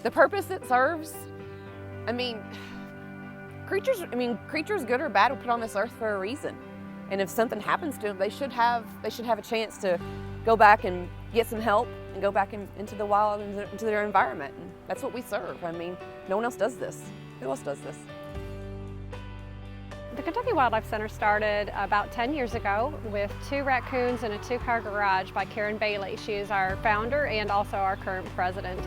The purpose it serves, I mean, creatures good or bad were put on this earth for a reason. And if something happens to them, they should have a chance to go back and get some help and go back into the wild, into their environment. And that's what we serve. I mean, no one else does this. Who else does this? The Kentucky Wildlife Center started about 10 years ago with 2 raccoons in a 2-car garage by Karen Bailey. She is our founder and also our current president.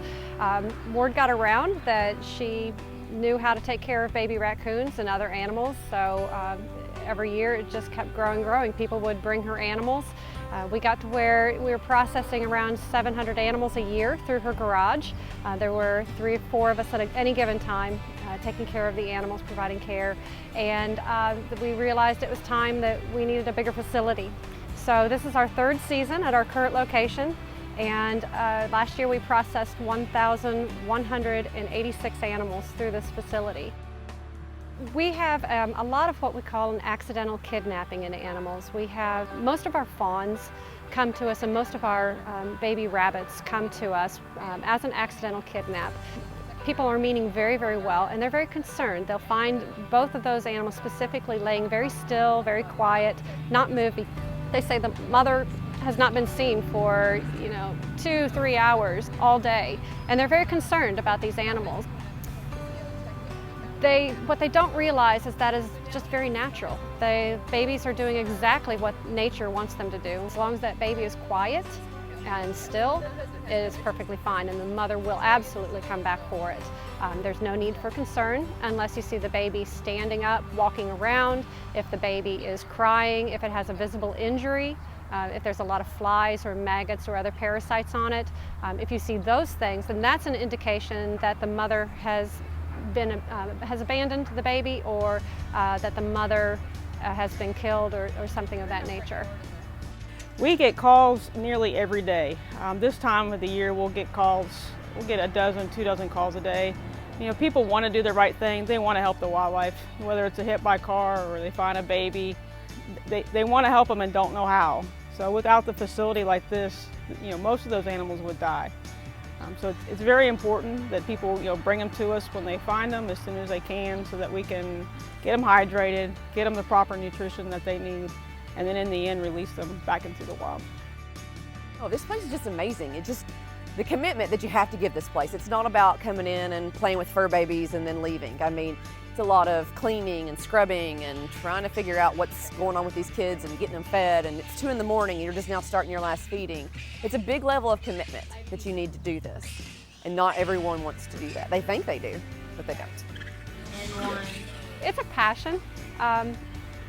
Word got around that she knew how to take care of baby raccoons and other animals, so every year it just kept growing. People would bring her animals. We got to where we were processing around 700 animals a year through her garage. There were 3 or 4 of us at any given time taking care of the animals, providing care, and we realized it was time that we needed a bigger facility. So this is our 3rd season at our current location, and last year we processed 1,186 animals through this facility. We have a lot of what we call an accidental kidnapping in animals. We have most of our fawns come to us, and most of our baby rabbits come to us as an accidental kidnap. People are meaning very, very well, and they're very concerned. They'll find both of those animals specifically laying very still, very quiet, not moving. They say the mother has not been seen for 2-3 hours all day, and they're very concerned about these animals. What they don't realize is that is just very natural. Babies are doing exactly what nature wants them to do. As long as that baby is quiet and still, it is perfectly fine, and the mother will absolutely come back for it. There's no need for concern unless you see the baby standing up, walking around, if the baby is crying, if it has a visible injury, if there's a lot of flies or maggots or other parasites on it. If you see those things, then that's an indication that the mother has abandoned the baby, or that the mother has been killed, or something of that nature. We get calls nearly every day. This time of the year we'll get calls, we'll get 2 dozen calls a day. People want to do the right thing. They want to help the wildlife, whether it's a hit by car or they find a baby. They want to help them and don't know how. So without the facility like this, most of those animals would die. So it's very important that people bring them to us when they find them as soon as they can, so that we can get them hydrated, get them the proper nutrition that they need, and then in the end release them back into the wild. Oh, this place is just amazing. It's just the commitment that you have to give this place. It's not about coming in and playing with fur babies and then leaving. I mean, it's a lot of cleaning and scrubbing and trying to figure out what's going on with these kids and getting them fed, and it's 2 in the morning and you're just now starting your last feeding. It's a big level of commitment that you need to do this, and not everyone wants to do that. They think they do, but they don't. It's a passion.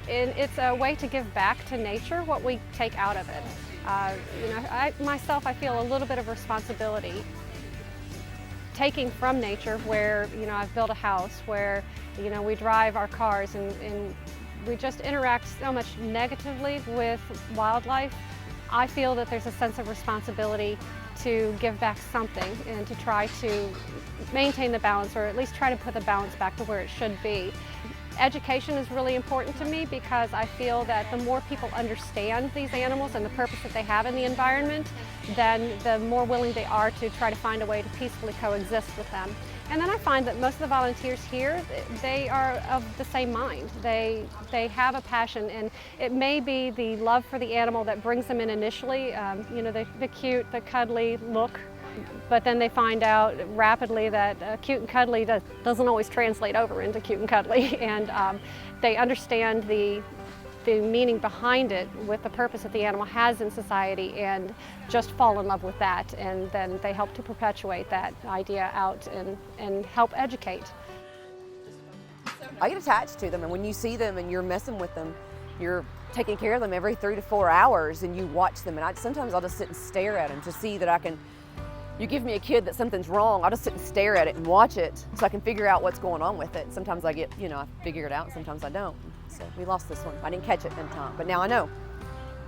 It's a way to give back to nature what we take out of it. I feel a little bit of responsibility taking from nature, where I've built a house, where we drive our cars, and we just interact so much negatively with wildlife. I feel that there's a sense of responsibility to give back something and to try to maintain the balance, or at least try to put the balance back to where it should be. Education is really important to me, because I feel that the more people understand these animals and the purpose that they have in the environment, then the more willing they are to try to find a way to peacefully coexist with them. And then I find that most of the volunteers here, they are of the same mind. They have a passion, and it may be the love for the animal that brings them in initially, the cute, the cuddly look. But then they find out rapidly that cute and cuddly doesn't always translate over into cute and cuddly, and they understand the meaning behind it, with the purpose that the animal has in society, and just fall in love with that, and then they help to perpetuate that idea out and help educate. I get attached to them, and when you see them and you're messing with them, you're taking care of them every 3 to 4 hours, and you watch them, and sometimes I'll just sit and stare at them to see that I can. You give me a kid that something's wrong, I'll just sit and stare at it and watch it so I can figure out what's going on with it. Sometimes I get, I figure it out, and sometimes I don't. So we lost this one. I didn't catch it in time, but now I know.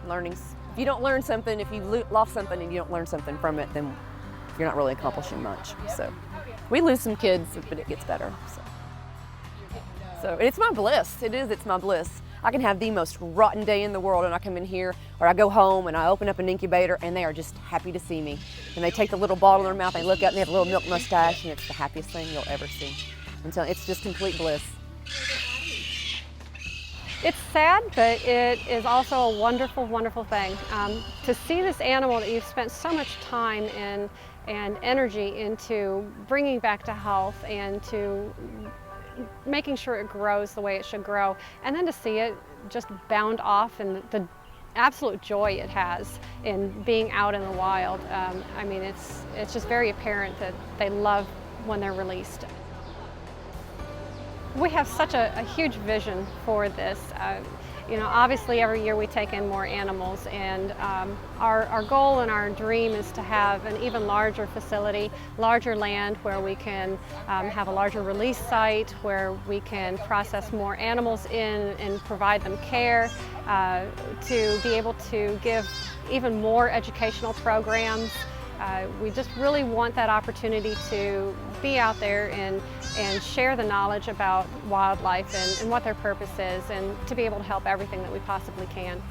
If you don't learn something, if you lost something and you don't learn something from it, then you're not really accomplishing much. So we lose some kids, but it gets better. So it's my bliss. It's my bliss. I can have the most rotten day in the world and I come in here, or I go home and I open up an incubator and they are just happy to see me. And they take the little bottle in their mouth, they look up and they have a little milk mustache, and it's the happiest thing you'll ever see. Until it's just complete bliss. It's sad, but it is also a wonderful, wonderful thing. To see this animal that you've spent so much time in and energy into bringing back to health and to making sure it grows the way it should grow, and then to see it just bound off and the absolute joy it has in being out in the wild. I mean, it's just very apparent that they love when they're released. We have such a huge vision for this. You know, obviously every year we take in more animals, and our goal and our dream is to have an even larger facility, larger land where we can have a larger release site, where we can process more animals in and provide them care, to be able to give even more educational programs. We just really want that opportunity to be out there and share the knowledge about wildlife and what their purpose is, and to be able to help everything that we possibly can.